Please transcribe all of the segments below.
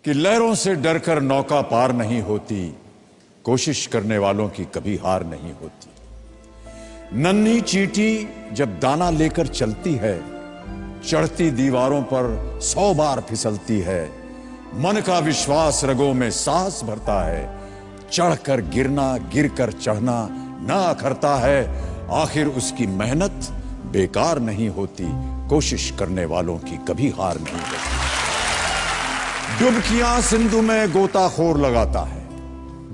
कि लहरों से डरकर नौका पार नहीं होती, कोशिश करने वालों की कभी हार नहीं होती। नन्ही चींटी जब दाना लेकर चलती है, चढ़ती दीवारों पर 100 बार फिसलती है। मन का विश्वास रगों में साहस भरता है, चढ़कर गिरना गिरकर चढ़ना ना अखरता है। आखिर उसकी मेहनत बेकार नहीं होती, कोशिश करने वालों की कभी हार नहीं होती। डुबकियां सिंधु में गोताखोर लगाता है,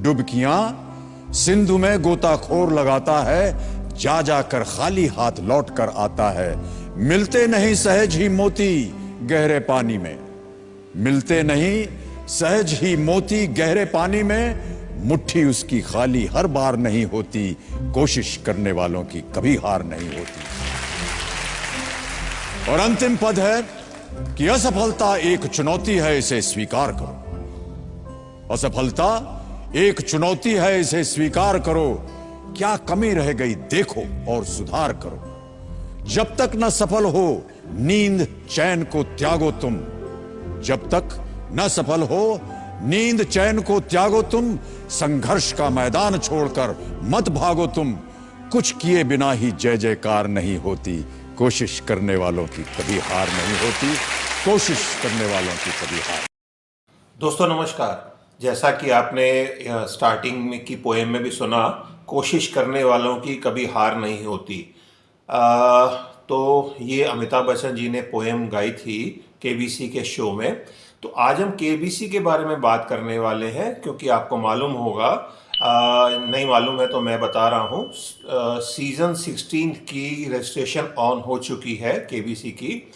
डुबकियां सिंधु में गोताखोर लगाता है। जा जाकर खाली हाथ लौट कर आता है। मिलते नहीं सहज ही मोती गहरे पानी में, मिलते नहीं सहज ही मोती गहरे पानी में। मुट्ठी उसकी खाली हर बार नहीं होती, कोशिश करने वालों की कभी हार नहीं होती। और अंतिम पद है कि असफलता एक चुनौती है, इसे स्वीकार करो। असफलता एक चुनौती है, इसे स्वीकार करो। क्या कमी रह गई देखो और सुधार करो। जब तक न सफल हो नींद चैन को त्यागो तुम, जब तक न सफल हो नींद चैन को त्यागो तुम। संघर्ष का मैदान छोड़कर मत भागो तुम। कुछ किए बिना ही जय जयकार नहीं होती, कोशिश करने वालों की कभी हार नहीं होती, कोशिश करने वालों की कभी हार। दोस्तों नमस्कार। जैसा कि आपने स्टार्टिंग में की पोएम में भी सुना, कोशिश करने वालों की कभी हार नहीं होती। तो ये अमिताभ बच्चन जी ने पोएम गाई थी केबीसी के शो में। तो आज हम केबीसी के बारे में बात करने वाले हैं, क्योंकि आपको मालूम होगा, नहीं मालूम है तो मैं बता रहा हूँ, सीज़न 16 की रजिस्ट्रेशन ऑन हो चुकी है केबीसी की,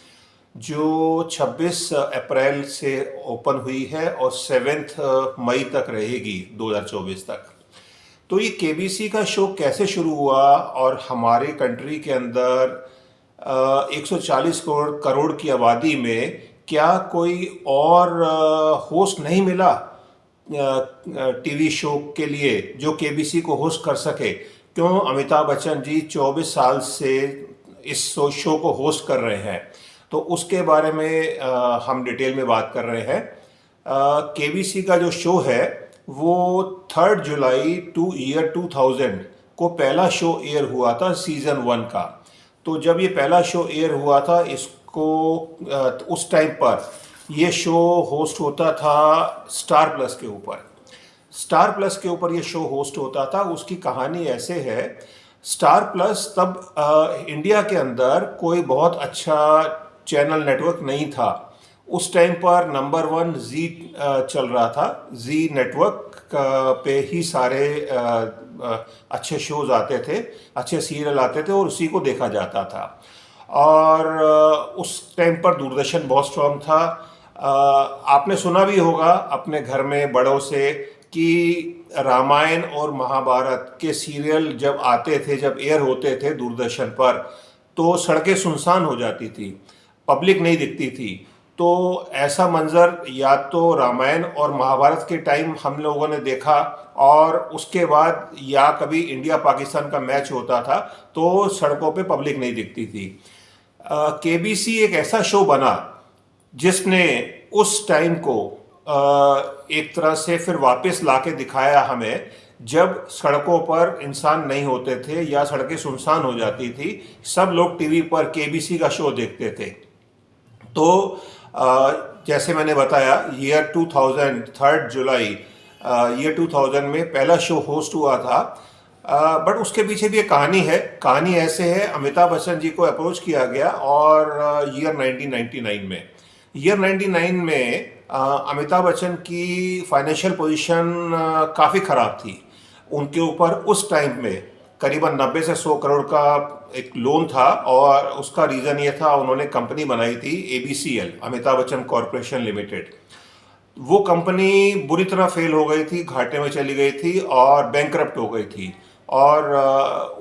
जो 26 अप्रैल से ओपन हुई है और 7 मई तक रहेगी 2024 तक। तो ये केबीसी का शो कैसे शुरू हुआ और हमारे कंट्री के अंदर 140 करोड़ की आबादी में क्या कोई और होस्ट नहीं मिला टीवी शो के लिए जो केबीसी को होस्ट कर सके? क्यों अमिताभ बच्चन जी 24 साल से इस शो को होस्ट कर रहे हैं? तो उसके बारे में हम डिटेल में बात कर रहे हैं। केबीसी का जो शो है वो 3 जुलाई ईयर 2000 को पहला शो एयर हुआ था सीज़न 1 का। तो जब ये पहला शो एयर हुआ था, इसको उस टाइम पर ये शो होस्ट होता था स्टार प्लस के ऊपर। स्टार प्लस के ऊपर ये शो होस्ट होता था। उसकी कहानी ऐसे है, स्टार प्लस तब इंडिया के अंदर कोई बहुत अच्छा चैनल नेटवर्क नहीं था। उस टाइम पर नंबर 1 जी चल रहा था। जी नेटवर्क पे ही सारे अच्छे शोज आते थे, अच्छे सीरियल आते थे और उसी को देखा जाता था। और उस टाइम पर दूरदर्शन बहुत स्ट्रांग था। आपने सुना भी होगा अपने घर में बड़ों से कि रामायण और महाभारत के सीरियल जब आते थे, जब एयर होते थे दूरदर्शन पर, तो सड़कें सुनसान हो जाती थी, पब्लिक नहीं दिखती थी। तो ऐसा मंजर या तो रामायण और महाभारत के टाइम हम लोगों ने देखा, और उसके बाद या कभी इंडिया पाकिस्तान का मैच होता था तो सड़कों पे पब्लिक नहीं दिखती थी। केबीसी एक ऐसा शो बना जिसने उस टाइम को एक तरह से फिर वापस लाके दिखाया हमें, जब सड़कों पर इंसान नहीं होते थे या सड़कें सुनसान हो जाती थी, सब लोग टीवी पर केबीसी का शो देखते थे। तो जैसे मैंने बताया, ईयर 2000 3 जुलाई ईयर 2000 में पहला शो होस्ट हुआ था। बट उसके पीछे भी एक कहानी है। कहानी ऐसे है, अमिताभ बच्चन जी को अप्रोच किया गया और ईयर 1999 में अमिताभ बच्चन की फाइनेंशियल पोजीशन काफ़ी ख़राब थी। उनके ऊपर उस टाइम में करीबन 90 से 100 करोड़ का एक लोन था, और उसका रीज़न ये था, उन्होंने कंपनी बनाई थी ABCL, Amitabh Bachchan corporation limited. वो कंपनी बुरी तरह फेल हो गई थी, घाटे में चली गई थी और बैंकरप्ट हो गई थी। और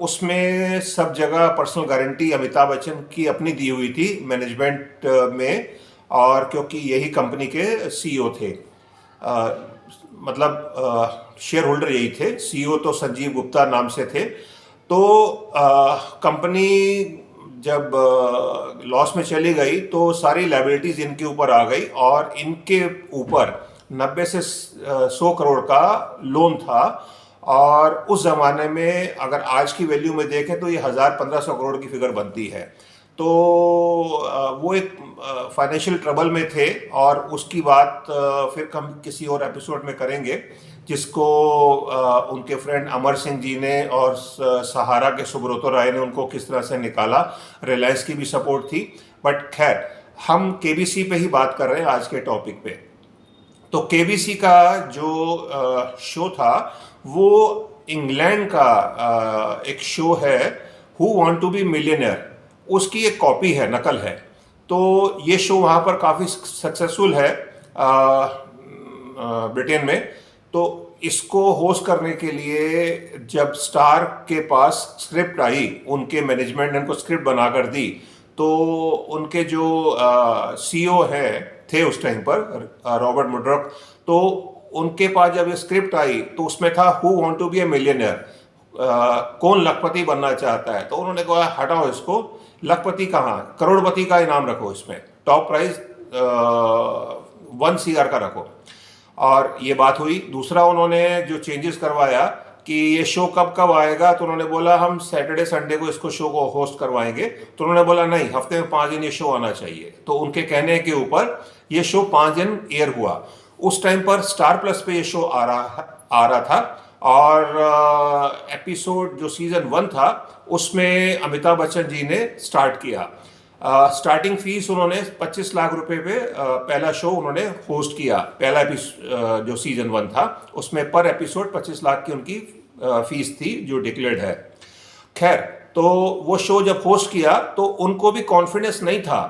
उसमें सब जगह पर्सनल गारंटी अमिताभ बच्चन की अपनी दी हुई थी मैनेजमेंट में, और क्योंकि यही कंपनी के CEO थे, मतलब शेयर होल्डर यही थे। CEO तो संजीव गुप्ता नाम से थे। तो कंपनी जब लॉस में चली गई तो सारी लायबिलिटीज इनके ऊपर आ गई, और इनके ऊपर 90 से 100 करोड़ का लोन था। और उस ज़माने में अगर आज की वैल्यू में देखें तो ये 1000-1500 करोड़ की फिगर बनती है। तो वो एक फाइनेंशियल ट्रबल में थे, और उसकी बात फिर हम किसी और एपिसोड में करेंगे, जिसको उनके फ्रेंड अमर सिंह जी ने और सहारा के सुब्रतो राय ने उनको किस तरह से निकाला। रिलायंस की भी सपोर्ट थी, बट खैर हम केबीसी पे ही बात कर रहे हैं आज के टॉपिक पे। तो केबीसी का जो शो था वो इंग्लैंड का एक शो है, who want to be millionaire, उसकी एक कॉपी है, नकल है। तो ये शो वहाँ पर काफ़ी सक्सेसफुल है ब्रिटेन में। तो इसको होस्ट करने के लिए जब स्टार के पास स्क्रिप्ट आई, उनके मैनेजमेंट ने उनको स्क्रिप्ट बनाकर दी, तो उनके जो सीईओ थे उस टाइम पर, रॉबर्ट मुड्रॉक, तो उनके पास जब ये स्क्रिप्ट आई तो उसमें था who want to be a millionaire, कौन लखपति बनना चाहता है। तो उन्होंने कहा हटाओ इसको, लखपति कहाँ, करोड़पति का इनाम रखो, इसमें टॉप प्राइज 1 CR का रखो। और ये बात हुई। दूसरा उन्होंने जो चेंजेस करवाया कि ये शो कब कब आएगा, तो उन्होंने बोला हम सैटरडे संडे को इसको शो को होस्ट करवाएंगे। तो उन्होंने बोला नहीं, हफ्ते में 5 दिन ये शो आना चाहिए। तो उनके कहने के ऊपर ये शो 5 दिन एयर हुआ। उस टाइम पर स्टार प्लस पे ये शो आ रहा था, और एपिसोड जो सीजन 1 था उसमें अमिताभ बच्चन जी ने स्टार्ट किया। स्टार्टिंग फीस उन्होंने 25 लाख रुपए पे पहला शो उन्होंने होस्ट किया। पहला जो सीजन 1 था उसमें पर एपिसोड 25 लाख की उनकी फीस थी जो डिक्लेयर्ड है। खैर, तो वो शो जब होस्ट किया तो उनको भी कॉन्फिडेंस नहीं था,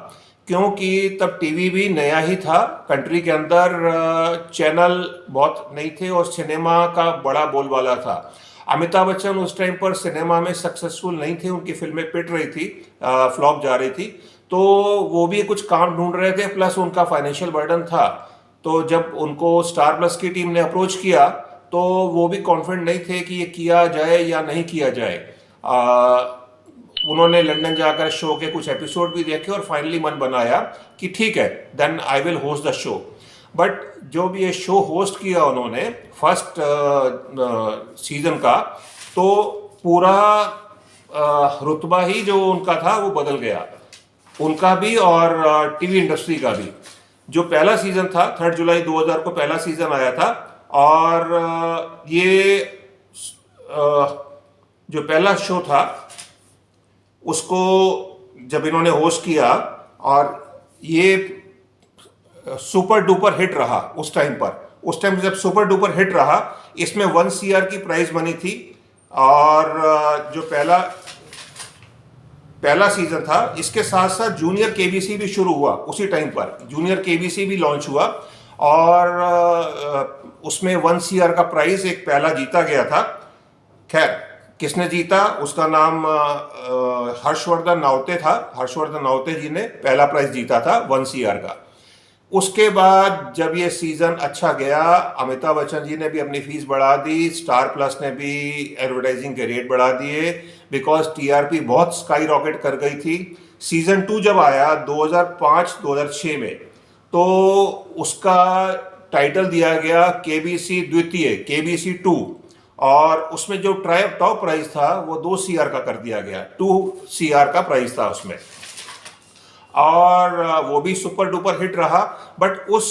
क्योंकि तब टीवी भी नया ही था कंट्री के अंदर, चैनल बहुत नहीं थे और सिनेमा का बड़ा बोलबाला था। अमिताभ बच्चन उस टाइम पर सिनेमा में सक्सेसफुल नहीं थे, उनकी फिल्में पिट रही थी, फ्लॉप जा रही थी, तो वो भी कुछ काम ढूंढ रहे थे, प्लस उनका फाइनेंशियल बर्डन था। तो जब उनको स्टार प्लस की टीम ने अप्रोच किया तो वो भी कॉन्फिडेंट नहीं थे कि ये किया जाए या नहीं किया जाए। उन्होंने लंदन जाकर शो के कुछ एपिसोड भी देखे और फाइनली मन बनाया कि ठीक है, then I will host the show. But जो भी ये शो होस्ट किया उन्होंने फर्स्ट सीजन का, तो पूरा रुतबा ही जो उनका था वो बदल गया, उनका भी और टीवी इंडस्ट्री का भी। जो पहला सीजन था 3 जुलाई 2000 को पहला सीजन आया था, और ये जो पहला शो था उसको जब इन्होंने होस्ट किया, और ये सुपर डुपर हिट रहा उस टाइम पर। उस टाइम जब सुपर डुपर हिट रहा, इसमें 1 CR की प्राइस बनी थी, और जो पहला सीजन था, इसके साथ साथ जूनियर केबीसी भी शुरू हुआ उसी टाइम पर। जूनियर केबीसी भी लॉन्च हुआ, और उसमें 1 CR का प्राइस एक पहला जीता गया था। खैर, किसने जीता, उसका नाम हर्षवर्धन नावते था। हर्षवर्धन नावते जी ने पहला प्राइज जीता था 1 CR का। उसके बाद जब ये सीजन अच्छा गया, अमिताभ बच्चन जी ने भी अपनी फीस बढ़ा दी, स्टार प्लस ने भी एडवर्टाइजिंग के रेट बढ़ा दिए, बिकॉज टीआरपी बहुत स्काई रॉकेट कर गई थी। सीजन 2 जब आया 2005-2006 में, तो उसका टाइटल दिया गया केबीसी द्वितीय, केबीसी 2, और उसमें जो टॉप प्राइस था वो 2 CR का कर दिया गया, 2 CR का प्राइस था उसमें, और वो भी सुपर डुपर हिट रहा। बट उस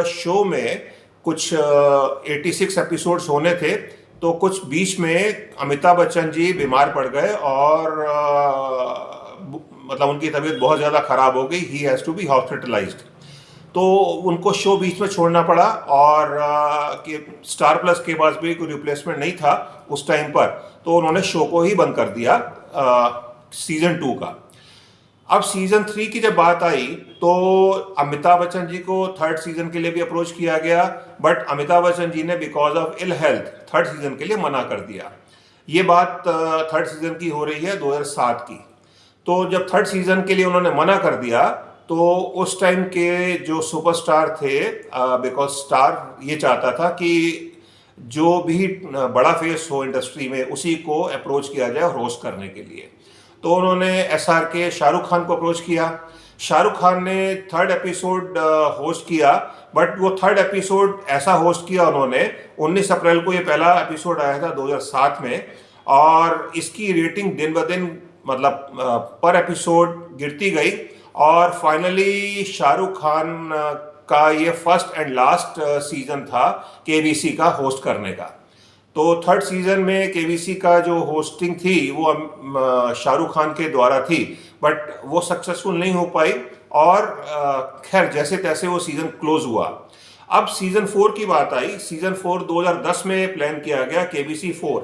शो में कुछ 86 एपिसोड्स होने थे, तो कुछ बीच में अमिताभ बच्चन जी बीमार पड़ गए, और मतलब उनकी तबीयत बहुत ज़्यादा खराब हो गई, he has to be hospitalised. तो उनको शो बीच में छोड़ना पड़ा, और कि स्टार प्लस के पास भी कोई रिप्लेसमेंट नहीं था उस टाइम पर, तो उन्होंने शो को ही बंद कर दिया सीजन 2 का। अब सीजन 3 की जब बात आई, तो अमिताभ बच्चन जी को 3rd सीजन के लिए भी अप्रोच किया गया, बट अमिताभ बच्चन जी ने because of ill health 3rd season के लिए मना कर दिया। ये बात 3rd सीजन की हो रही है 2007 की। तो जब 3rd सीजन के लिए उन्होंने मना कर दिया, तो उस टाइम के जो सुपरस्टार थे, बिकॉज स्टार ये चाहता था कि जो भी बड़ा फेस हो इंडस्ट्री में उसी को अप्रोच किया जाए होस्ट करने के लिए। तो उन्होंने SRK शाहरुख खान को अप्रोच किया। शाहरुख खान ने थर्ड एपिसोड होस्ट किया, बट वो थर्ड एपिसोड ऐसा होस्ट किया उन्होंने, 19 अप्रैल को ये पहला एपिसोड आया था 2007 में, और इसकी रेटिंग दिन ब दिन मतलब पर एपिसोड गिरती गई, और फाइनली शाहरुख खान का ये फर्स्ट एंड लास्ट सीजन था केबीसी का होस्ट करने का। तो थर्ड सीजन में केबीसी का जो होस्टिंग थी वो शाहरुख खान के द्वारा थी, बट वो सक्सेसफुल नहीं हो पाई, और खैर जैसे तैसे वो सीजन क्लोज हुआ। अब सीजन 4 की बात आई। सीजन 4 2010 में प्लान किया गया, केबीसी 4,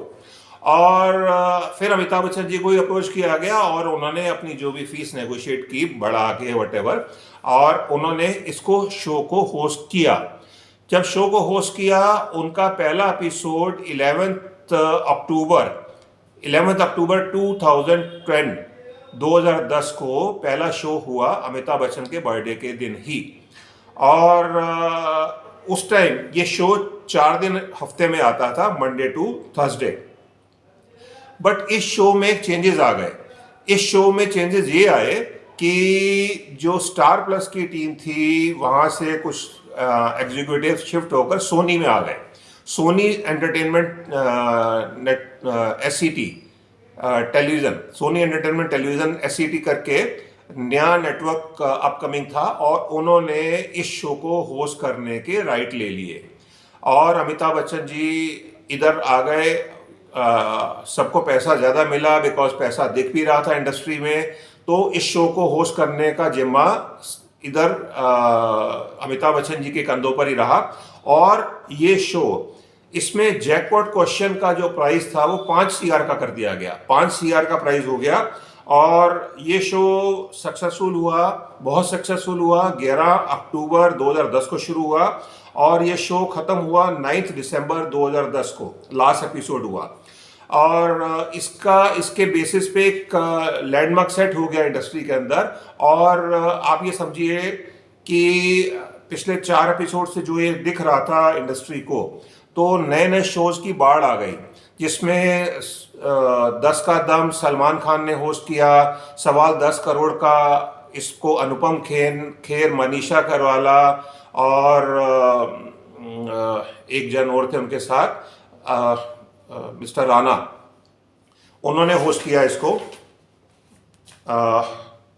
और फिर अमिताभ बच्चन जी को ही अप्रोच किया गया, और उन्होंने अपनी जो भी फीस नेगोशिएट की बढ़ा के वटेवर, और उन्होंने इसको शो को होस्ट किया। जब शो को होस्ट किया, उनका पहला एपिसोड 11 अक्टूबर 2010 को पहला शो हुआ, अमिताभ बच्चन के बर्थडे के दिन ही। और उस टाइम ये शो 4 दिन हफ्ते में आता था, मंडे टू थर्सडे। बट इस शो में चेंजेस आ गए। इस शो में चेंजेस ये आए कि जो स्टार प्लस की टीम थी, वहाँ से कुछ एग्जीक्यूटिव शिफ्ट होकर सोनी में आ गए। Sony Entertainment SCT Television, Sony Entertainment Television SCT करके नया नेटवर्क अपकमिंग था, और उन्होंने इस शो को होस्ट करने के राइट ले लिए, और अमिताभ बच्चन जी इधर आ गए। सबको पैसा ज़्यादा मिला, बिकॉज पैसा दिख भी रहा था इंडस्ट्री में, तो इस शो को होस्ट करने का जिम्मा इधर अमिताभ बच्चन जी के कंधों पर ही रहा। और ये शो, इसमें जैकपॉट क्वेश्चन का जो प्राइस था वो 5 CR का कर दिया गया, 5 CR का प्राइस हो गया, और ये शो सक्सेसफुल हुआ, बहुत सक्सेसफुल हुआ। 11 अक्टूबर 2010 को शुरू हुआ, और ये शो ख़त्म हुआ 9 दिसंबर 2010 को, लास्ट एपिसोड हुआ। और इसके बेसिस पे एक लैंडमार्क सेट हो गया इंडस्ट्री के अंदर। और आप ये समझिए कि पिछले 4 एपिसोड से जो ये दिख रहा था इंडस्ट्री को, तो नए नए शोज़ की बाढ़ आ गई, जिसमें 10 का दम सलमान खान ने होस्ट किया, सवाल 10 करोड़ का इसको अनुपम खेर, मनीषा करवाला, और एक जन और थे उनके साथ, मिस्टर राणा, उन्होंने होस्ट किया इसको।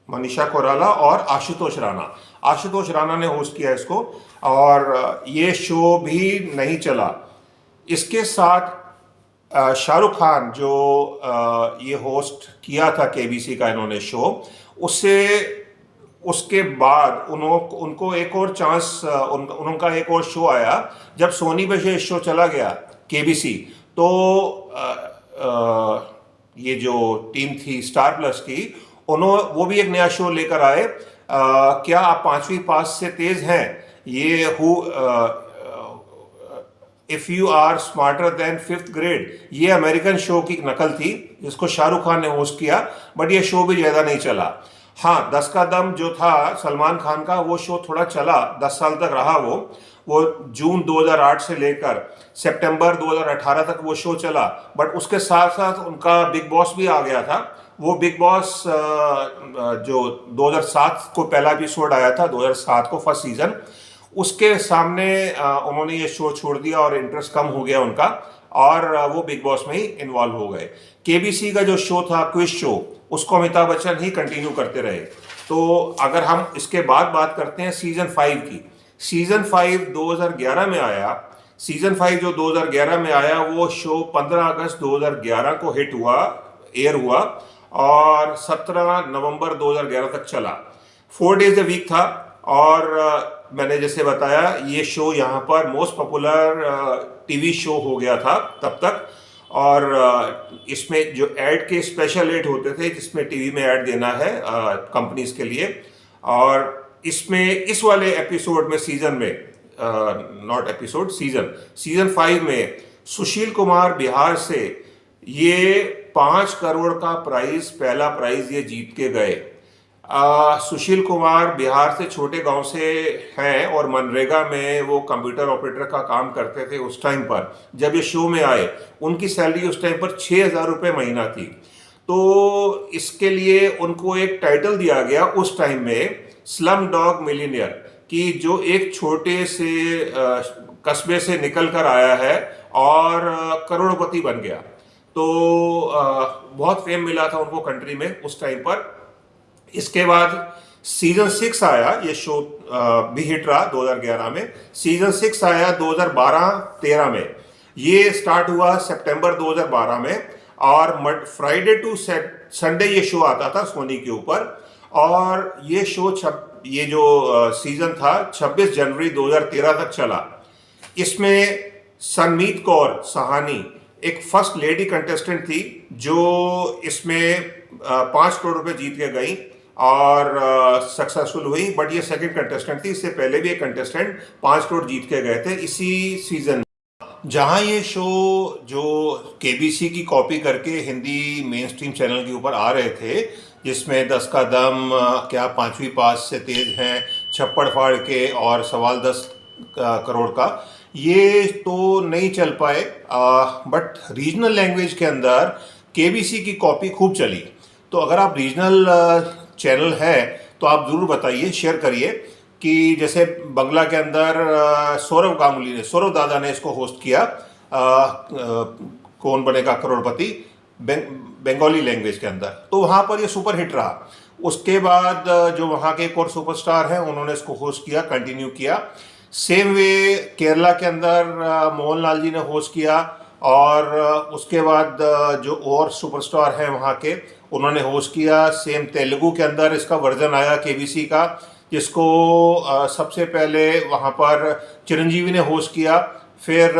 मनीषा कोइराला और आशुतोष राणा ने होस्ट किया इसको, और ये शो भी नहीं चला। इसके साथ शाहरुख खान जो ये होस्ट किया था केबीसी का इन्होंने शो, उसके बाद उनको एक और चांस, उनका एक और शो आया। जब सोनी पे ये शो चला गया केबीसी, तो ये जो टीम थी स्टार प्लस की, वो भी एक नया शो लेकर आए। क्या आप 5वीं पास से तेज हैं, ये if you are smarter than 5th grade, ये अमेरिकन शो की नकल थी, जिसको शाहरुख खान ने होस्ट किया, बट ये शो भी ज़्यादा नहीं चला। हाँ, 10 का दम जो था सलमान खान का, वो शो थोड़ा चला, 10 साल तक रहा वो जून 2008 से लेकर सितंबर 2018 तक वो शो चला। बट उसके साथ साथ उनका बिग बॉस भी आ गया था। वो बिग बॉस जो 2007 को पहला एपिसोड आया था, 2007 को फर्स्ट सीजन, उसके सामने उन्होंने ये शो छोड़ दिया, और इंटरेस्ट कम हो गया उनका, और वो बिग बॉस में ही इन्वॉल्व हो गए। केबीसी का जो शो था क्विज शो, उसको अमिताभ बच्चन ही कंटिन्यू करते रहे। तो अगर हम इसके बाद बात करते हैं सीजन 5 की, सीजन 5 2011 में आया। सीजन 5 जो 2011 में आया, वो शो 15 अगस्त 2011 को हिट हुआ, एयर हुआ, और 17 नवंबर 2011 तक चला। 4 डेज अ वीक था, और मैंने जैसे बताया, ये शो यहाँ पर मोस्ट पॉपुलर टीवी शो हो गया था तब तक। और इसमें जो ऐड के स्पेशल ऐड होते थे, जिसमें टीवी में ऐड देना है कंपनीज के लिए, और इसमें इस वाले एपिसोड में, सीजन में, नॉट एपिसोड, सीजन 5 में सुशील कुमार बिहार से ये 5 करोड़ का प्राइज, पहला प्राइज ये जीत के गए। सुशील कुमार बिहार से छोटे गांव से हैं, और मनरेगा में वो कंप्यूटर ऑपरेटर का काम करते थे उस टाइम पर। जब ये शो में आए, उनकी सैलरी उस टाइम पर 6,000 रुपये महीना थी। तो इसके लिए उनको एक टाइटल दिया गया उस टाइम में स्लम डॉग मिलियनियर, कि जो एक छोटे से कस्बे से निकल कर आया है और करोड़पति बन गया। तो बहुत फेम मिला था उनको कंट्री में उस टाइम पर। इसके बाद सीजन 6 आया, ये शो भी हिट रहा 2011 में। सीजन 6 आया 2012-13 में, ये स्टार्ट हुआ सितंबर 2012 में, और फ्राइडे टू संडे ये शो आता था सोनी के ऊपर। और ये शो ये जो सीजन था 26 जनवरी 2013 तक चला। इसमें संमीत कौर सहानी एक फर्स्ट लेडी कंटेस्टेंट थी जो इसमें 5 करोड़ रुपए जीत के गई और सक्सेसफुल हुई। बट ये सेकंड कंटेस्टेंट थी, इससे पहले भी एक कंटेस्टेंट 5 करोड़ जीत के गए थे इसी सीजन। जहां ये शो जो केबीसी की कॉपी करके हिंदी मेन स्ट्रीम चैनल के ऊपर आ रहे थे, जिसमें 10 का दम, क्या 5वीं पास से तेज हैं, छप्पड़ फाड़ के और सवाल 10 करोड़ का, ये तो नहीं चल पाए। बट रीजनल लैंग्वेज के अंदर केबीसी की कॉपी खूब चली। तो अगर आप रीजनल चैनल है तो आप ज़रूर बताइए, शेयर करिए। कि जैसे बंगला के अंदर सौरव दादा ने इसको होस्ट किया, कौन बनेगा करोड़पति, बंगाली लैंग्वेज के अंदर, तो वहाँ पर ये सुपर हिट रहा। उसके बाद जो वहाँ के एक और सुपरस्टार हैं उन्होंने इसको होस्ट किया, कंटिन्यू किया। सेम वे केरला के अंदर मोहनलाल जी ने होस्ट किया, और उसके बाद जो और सुपरस्टार हैं वहाँ के उन्होंने होस्ट किया। सेम तेलुगु के अंदर इसका वर्जन आया केबीसी का, जिसको सबसे पहले वहाँ पर चिरंजीवी ने होस्ट किया, फिर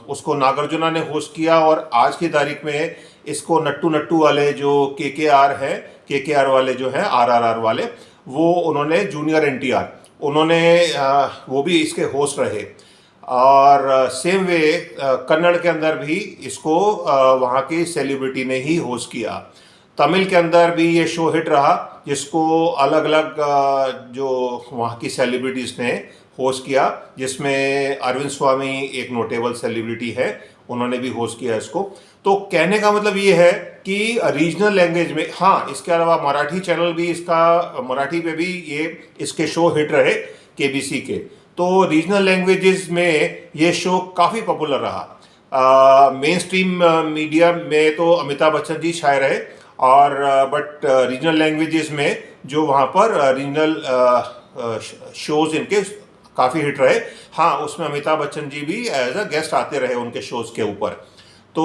उसको नागार्जुना ने होस्ट किया, और आज की तारीख में इसको नट्टू वाले जो केकेआर हैं, केकेआर वाले जो हैं आरआरआर वाले, वो उन्होंने जूनियर एनटीआर, उन्होंने वो भी इसके होस्ट रहे। और सेम वे कन्नड़ के अंदर भी इसको वहाँ की सेलिब्रिटी ने ही होस्ट किया। तमिल के अंदर भी ये शो हिट रहा, जिसको अलग अलग जो वहाँ की सेलिब्रिटीज़ ने होस्ट किया, जिसमें अरविंद स्वामी एक नोटेबल सेलिब्रिटी है, उन्होंने भी होस्ट किया इसको। तो कहने का मतलब ये है कि रीजनल लैंग्वेज में, हाँ, इसके अलावा मराठी चैनल भी इसका, मराठी पे भी ये इसके शो हिट रहे केबीसी के। तो रीजनल लैंग्वेजेस में ये शो काफ़ी पॉपुलर रहा। मेन स्ट्रीम मीडिया में तो अमिताभ बच्चन जी छाए रहे, और बट रीजनल लैंग्वेजेस में जो वहाँ पर रीजनल शोज़ इनके काफ़ी हिट रहे। हाँ, उसमें अमिताभ बच्चन जी भी एज अ गेस्ट आते रहे उनके शोज़ के ऊपर। तो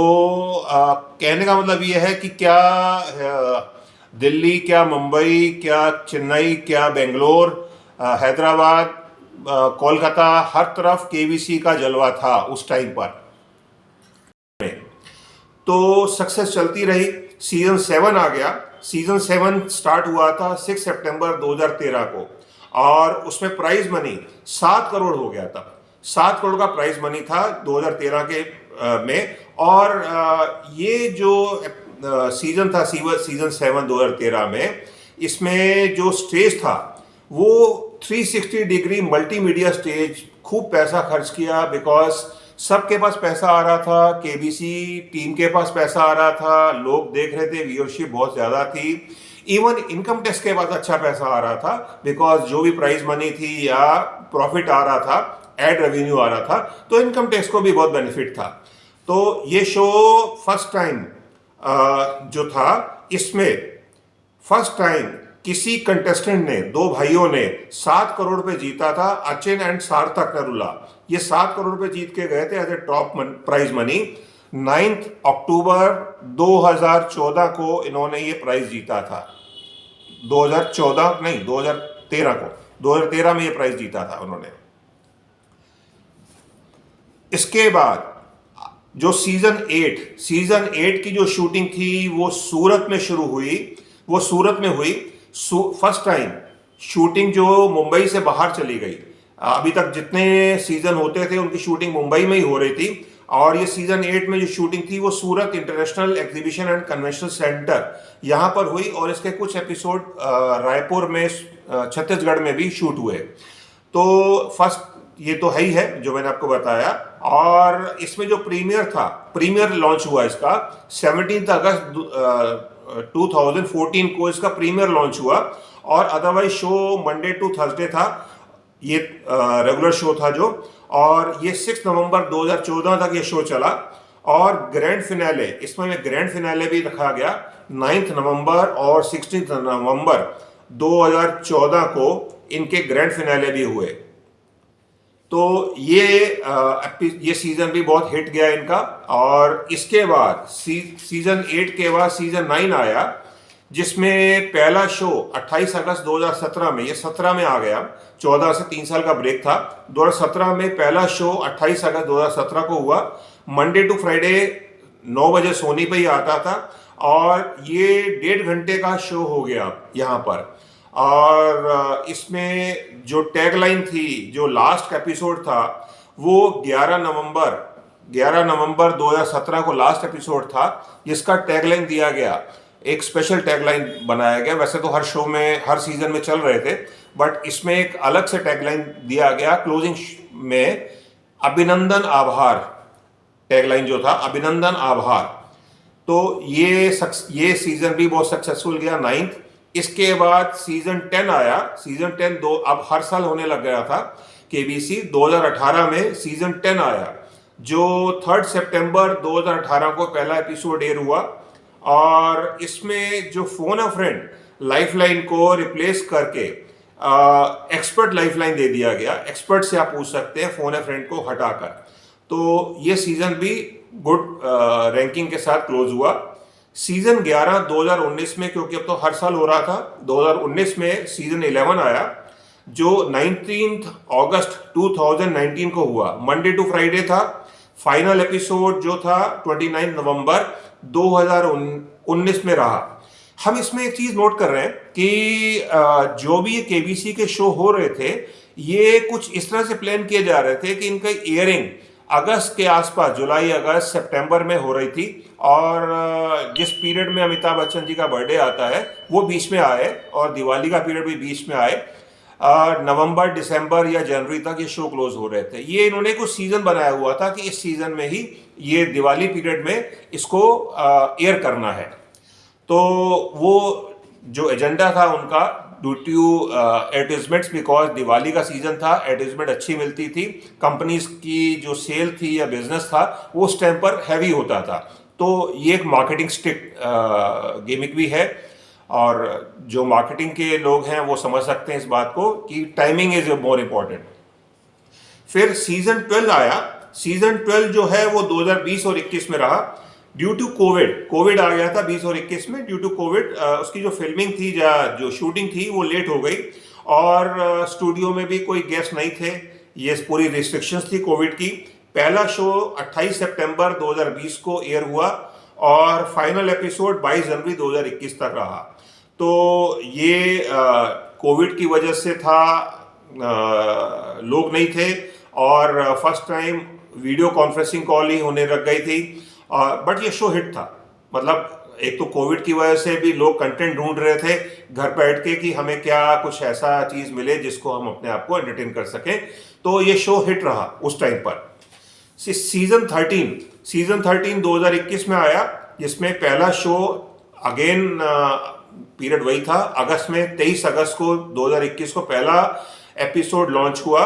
कहने का मतलब ये है कि क्या दिल्ली, क्या मुंबई, क्या चेन्नई, क्या बेंगलोर, हैदराबाद, कोलकाता, हर तरफ केबीसी का जलवा था उस टाइम पर। तो सक्सेस चलती रही। सीजन 7 आ गया। सीजन 7 स्टार्ट हुआ था 6 सितंबर 2013 को, और उसमें प्राइज मनी 7 करोड़ हो गया था। 7 करोड़ का प्राइज मनी था 2013 के में। और ये जो सीजन था, सीजन 7 2013 में, इसमें जो स्टेज था वो 360 डिग्री मल्टीमीडिया स्टेज, खूब पैसा खर्च किया, बिकॉज सबके पास पैसा आ रहा था, केबीसी टीम के पास पैसा आ रहा था, लोग देख रहे थे, व्यूअरशिप बहुत ज़्यादा थी। इवन इनकम टैक्स के पास अच्छा पैसा आ रहा था, बिकॉज जो भी प्राइज मनी थी या प्रॉफिट आ रहा था, एड रेवेन्यू आ रहा था, तो इनकम टैक्स को भी बहुत बेनिफिट था। तो ये शो फर्स्ट टाइम जो था, इसमें फर्स्ट टाइम किसी कंटेस्टेंट ने, 2 भाइयों ने 7 करोड़ रुपए जीता था, अचिन एंड सार्थक नरूला। ये 7 करोड़ रुपए जीत के गए थे as a top prize money. 9 अक्टूबर 2014 को इन्होंने ये प्राइज जीता था। 2014 नहीं, 2013 को, 2013 में ये प्राइज जीता था उन्होंने। इसके बाद जो सीजन 8 की जो शूटिंग थी वो सूरत में शुरू हुई, वो सूरत में हुई। फर्स्ट टाइम शूटिंग जो मुंबई से बाहर चली गई। अभी तक जितने सीजन होते थे उनकी शूटिंग मुंबई में ही हो रही थी, और ये सीजन 8 में जो शूटिंग थी वो Surat international exhibition and convention centre यहाँ पर हुई, और इसके कुछ एपिसोड रायपुर में, छत्तीसगढ़ में भी शूट हुए। तो फर्स्ट ये तो है ही है जो मैंने आपको बताया। और इसमें जो प्रीमियर था, प्रीमियर लॉन्च हुआ इसका 17 अगस्त 2014 को इसका प्रीमियर लॉन्च हुआ, और otherwise show Monday to Thursday था, ये रेगुलर शो था जो, और ये 6 नवंबर 2014 तक ये शो चला। और ग्रैंड फिनाले, इसमें ग्रैंड फिनाले भी रखा गया 9 नवंबर और 16 नवंबर 2014 को इनके ग्रैंड फिनाले भी हुए। तो ये सीजन भी बहुत हिट गया इनका। और इसके बाद सीजन 8 के बाद सीजन 9 आया, जिसमें पहला शो 28 अगस्त 2017 में, ये 17 में आ गया, 14 से 3 साल का ब्रेक था। 2017 में पहला शो 28 अगस्त 2017 को हुआ। मंडे टू फ्राइडे 9 बजे सोनी पे ही आता था, और ये 1.5 घंटे का शो हो गया यहाँ पर। और इसमें जो टैगलाइन थी, जो लास्ट एपिसोड था, वो 11 नवंबर 2017 को लास्ट एपिसोड था, जिसका टैगलाइन दिया गया, एक स्पेशल टैगलाइन बनाया गया। वैसे तो हर शो में, हर सीजन में चल रहे थे, बट इसमें एक अलग से टैगलाइन दिया गया क्लोजिंग में, अभिनंदन आभार। टैगलाइन जो था, अभिनंदन आभार। तो ये सीजन भी बहुत सक्सेसफुल गया, 9th। इसके बाद सीजन 10 आया। सीजन 10 अब हर साल होने लग गया था केबीसी। 2018 में सीजन 10 आया, जो 3 सितंबर 2018 को पहला एपिसोड एयर हुआ। और इसमें जो फोन अ फ्रेंड लाइफलाइन को रिप्लेस करके एक्सपर्ट लाइफलाइन दे दिया गया। एक्सपर्ट से आप पूछ सकते हैं फोन अ फ्रेंड को हटाकर। तो ये सीजन भी गुड रैंकिंग के साथ क्लोज हुआ। सीजन 11 2019 में, क्योंकि अब तो हर साल हो रहा था, 2019 में सीजन 11 आया, जो 19 अगस्त 2019 को हुआ। मंडे टू फ्राइडे था। फाइनल एपिसोड जो था 29 नवंबर 2019 में रहा। हम इसमें एक चीज नोट कर रहे हैं कि जो भी ये केबीसी के शो हो रहे थे, ये कुछ इस तरह से प्लान किए जा रहे थे कि इनका एयरिंग अगस्त के आसपास, जुलाई, अगस्त, सितंबर में हो रही थी। और जिस पीरियड में अमिताभ बच्चन जी का बर्थडे आता है, वो बीच में आए, और दिवाली का पीरियड भी बीच में आए। नवंबर, दिसंबर या जनवरी तक ये शो क्लोज हो रहे थे। ये इन्होंने कुछ सीजन बनाया हुआ था कि इस सीजन में ही, ये दिवाली पीरियड में इसको एयर करना है। तो वो जो एजेंडा था उनका, due to advertisements, because Diwali का सीजन था, एडवर्टाइजमेंट अच्छी मिलती थी, कंपनीज की जो सेल थी या बिजनेस था वो उस टाइम पर हैवी होता था। तो ये एक मार्केटिंग स्टिक गिमिक भी है, और जो मार्केटिंग के लोग हैं वो समझ सकते हैं इस बात को कि टाइमिंग इज मोर इम्पॉर्टेंट। फिर सीजन 12 आया। सीजन 12 जो है वो 2020 और 21 में रहा, ड्यू टू कोविड आ गया था 20 और 21 में। ड्यू टू कोविड उसकी जो फिल्मिंग थी या जो शूटिंग थी वो लेट हो गई, और स्टूडियो में भी कोई गेस्ट नहीं थे। ये पूरी रिस्ट्रिक्शंस थी कोविड की। पहला शो 28 सितंबर 2020 को एयर हुआ, और फाइनल एपिसोड 22 जनवरी 2021 तक रहा। तो ये कोविड की वजह से था, लोग नहीं थे, और first time video conferencing call ही होने लग गई थी। बट ये शो हिट था। मतलब एक तो कोविड की वजह से भी लोग कंटेंट ढूंढ रहे थे घर बैठ के कि हमें क्या कुछ ऐसा चीज मिले जिसको हम अपने आप को एंटरटेन कर सकें। तो ये शो हिट रहा उस टाइम पर। सीजन 13 2021 में आया, जिसमें पहला शो अगेन पीरियड वही था, अगस्त में 23 अगस्त को 2021 को पहला एपिसोड लॉन्च हुआ।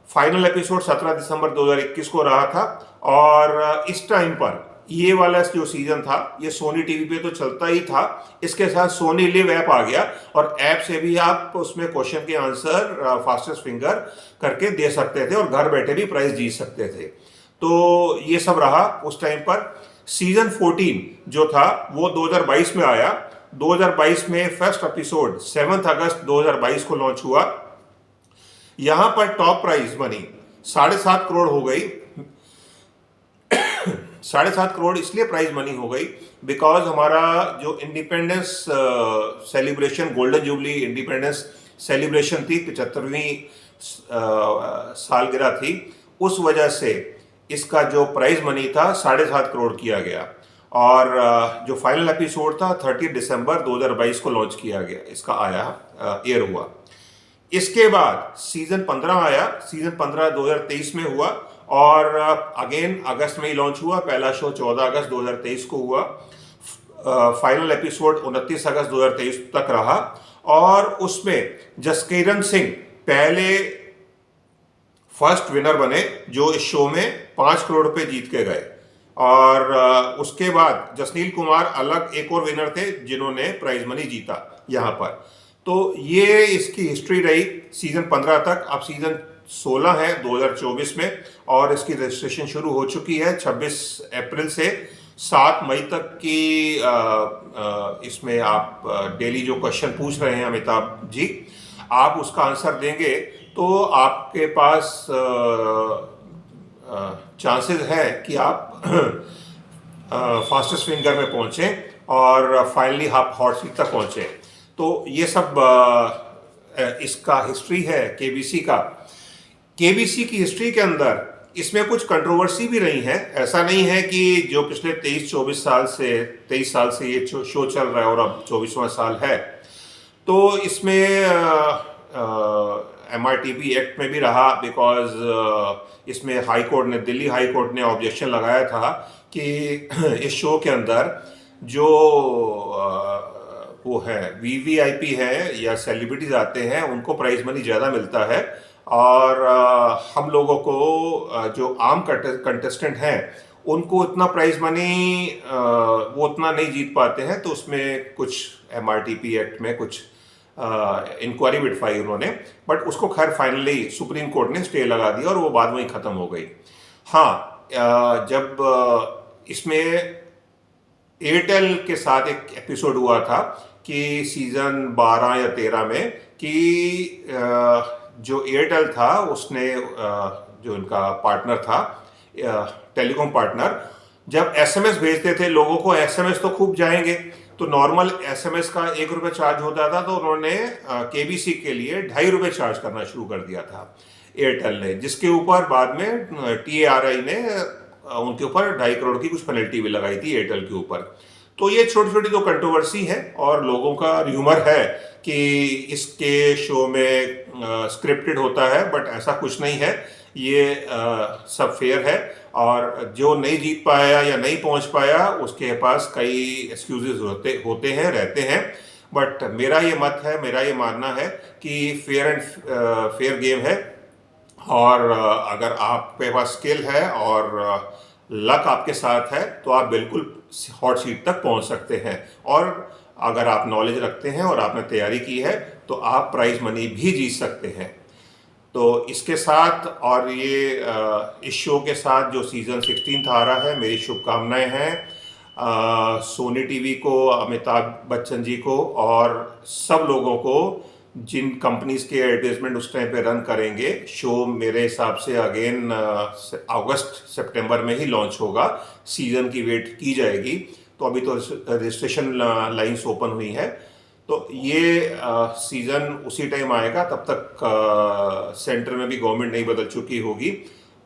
फाइनल एपिसोड 17 दिसंबर 2021 को रहा था। और इस टाइम पर ये वाला जो सीजन था ये सोनी टीवी पे तो चलता ही था, इसके साथ सोनी लिव ऐप आ गया, और ऐप से भी आप उसमें क्वेश्चन के आंसर फास्टेस्ट फिंगर करके दे सकते थे, और घर बैठे भी प्राइज जीत सकते थे। तो ये सब रहा उस टाइम पर। सीजन 14 जो था वो 2022 में आया। 2022 में फर्स्ट एपिसोड 7 अगस्त 2022 को लॉन्च हुआ। यहां पर टॉप प्राइज मनी 7.5 करोड़ हो गई। 7.5 करोड़ इसलिए प्राइज मनी हो गई बिकॉज हमारा जो independence celebration, golden jubilee independence celebration थी, 75वीं सालगिरह थी, उस वजह से इसका जो प्राइज मनी था 7.5 करोड़ किया गया। और जो फाइनल एपिसोड था 30 दिसंबर 2022 को लॉन्च किया गया, इसका आया, एयर हुआ। इसके बाद सीजन 15 आया। सीजन 15 2023 में हुआ, और अगेन अगस्त में ही लॉन्च हुआ। पहला शो 14 अगस्त 2023 को हुआ। फाइनल एपिसोड 29 अगस्त 2023 तक रहा और उसमें जसकीरन सिंह पहले फर्स्ट विनर बने जो इस शो में 5 करोड़ रुपए जीत के गए और उसके बाद जसनील कुमार अलग एक और विनर थे जिन्होंने प्राइज मनी जीता यहाँ पर। तो ये इसकी हिस्ट्री रही सीजन 15 तक। अब सीजन 16 है 2024 में और इसकी रजिस्ट्रेशन शुरू हो चुकी है 26 अप्रैल से 7 मई तक की। इसमें आप डेली जो क्वेश्चन पूछ रहे हैं अमिताभ जी, आप उसका आंसर देंगे तो आपके पास चांसेस है कि आप फास्टेस्ट फिंगर में पहुंचे और फाइनली आप हॉट सीट तक पहुंचे। तो ये सब इसका हिस्ट्री है केबीसी का। केबीसी की हिस्ट्री के अंदर इसमें कुछ कंट्रोवर्सी भी रही है। ऐसा नहीं है कि जो पिछले 23 साल से ये शो चल रहा है और अब 24वां साल है, तो इसमें MRTP एक्ट में भी रहा बिकॉज इसमें दिल्ली हाई कोर्ट ने ऑब्जेक्शन लगाया था कि इस शो के अंदर जो वो है VVIP है या सेलिब्रिटीज आते हैं उनको प्राइज मनी ज़्यादा मिलता है और हम लोगों को जो आम कंटेस्टेंट हैं उनको उतना प्राइज मनी वो उतना नहीं जीत पाते हैं। तो उसमें कुछ MRTP एक्ट में कुछ इंक्वायरी बिठवाई उन्होंने, बट उसको खैर फाइनली सुप्रीम कोर्ट ने स्टे लगा दिया और वो बाद में ही ख़त्म हो गई। हाँ, जब इसमें एयरटेल के साथ एक एपिसोड हुआ था कि सीजन 12 या 13 में कि जो एयरटेल था उसने जो इनका पार्टनर था टेलीकॉम पार्टनर, जब SMS भेजते थे लोगों को, SMS तो खूब जाएंगे, तो नॉर्मल SMS का 1 रुपये चार्ज होता था, तो उन्होंने केबीसी के लिए 2.5 रुपये चार्ज करना शुरू कर दिया था एयरटेल ने, जिसके ऊपर बाद में TRI ने उनके ऊपर 2.5 करोड़ की कुछ पेनल्टी भी लगाई थी एयरटेल के ऊपर। तो ये छोटी छोटी तो कंट्रोवर्सी है और लोगों का र्यूमर है कि इसके शो में स्क्रिप्टेड होता है, बट ऐसा कुछ नहीं है। ये सब फेयर है और जो नहीं जीत पाया या नहीं पहुंच पाया उसके पास कई एक्सक्यूजेस रहते हैं। बट मेरा ये मत है, मेरा ये मानना है कि फेयर गेम है और अगर आपके पास स्किल है और लक आपके साथ है तो आप बिल्कुल हॉट सीट तक पहुंच सकते हैं। और अगर आप नॉलेज रखते हैं और आपने तैयारी की है तो आप प्राइज मनी भी जीत सकते हैं। तो इसके साथ और ये इस शो के साथ जो सीज़न 16 आ रहा है, मेरी शुभकामनाएं हैं सोनी टीवी को, अमिताभ बच्चन जी को और सब लोगों को जिन कंपनीज के एडवर्टाइजमेंट उस टाइम पे रन करेंगे। शो मेरे हिसाब से अगेन अगस्त सितंबर में ही लॉन्च होगा, सीज़न की वेट की जाएगी। तो अभी तो रजिस्ट्रेशन लाइन्स ओपन हुई है, तो ये सीज़न उसी टाइम आएगा, तब तक सेंटर में भी गवर्नमेंट नहीं बदल चुकी होगी।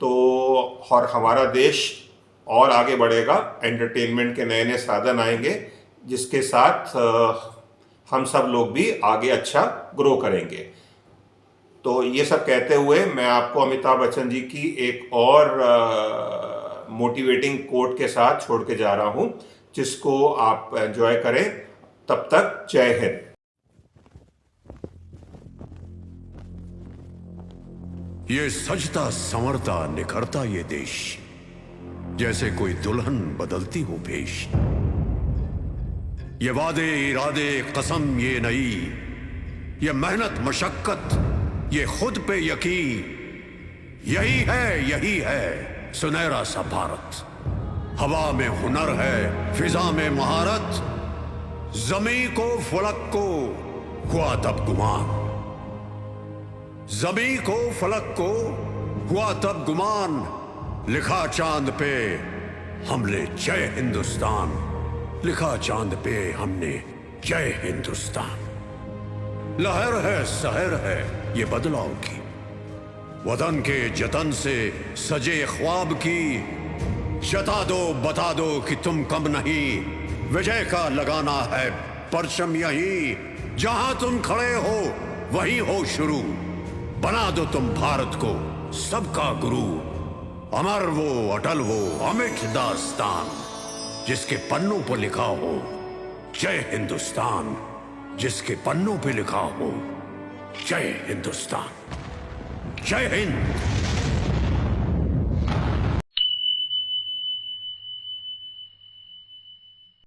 तो और हमारा देश और आगे बढ़ेगा, एंटरटेनमेंट के नए नए साधन आएंगे जिसके साथ हम सब लोग भी आगे अच्छा ग्रो करेंगे। तो ये सब कहते हुए मैं आपको अमिताभ बच्चन जी की एक और मोटिवेटिंग कोट के साथ छोड़ के जा रहा हूँ, जिसको आप एंजॉय करें। तब तक जय हिंद। ये सजता संवरता निखरता ये देश, जैसे कोई दुल्हन बदलती हो भेष। ये वादे इरादे कसम ये नई, ये मेहनत मशक्कत ये खुद पे यकीन, यही है सुनहरा सा भारत। हवा में हुनर है, फिजा में महारत, जमी को फलक को हुआ तब गुमान, जमी को फलक को हुआ तब गुमान, लिखा चांद पे हमने जय हिंदुस्तान, लिखा चांद पे हमने जय हिंदुस्तान। लहर है सहर है ये बदलाव की, वतन के जतन से सजे ख्वाब की, जता दो बता दो कि तुम कम नहीं, विजय का लगाना है परचम यही, जहां तुम खड़े हो वहीं हो शुरू, बना दो तुम भारत को सबका गुरु, अमर वो अटल वो अमिट दास्तान, जिसके पन्नों पर लिखा हो जय हिंदुस्तान, जिसके पन्नों पे लिखा हो जय हिंदुस्तान। जय हिंद।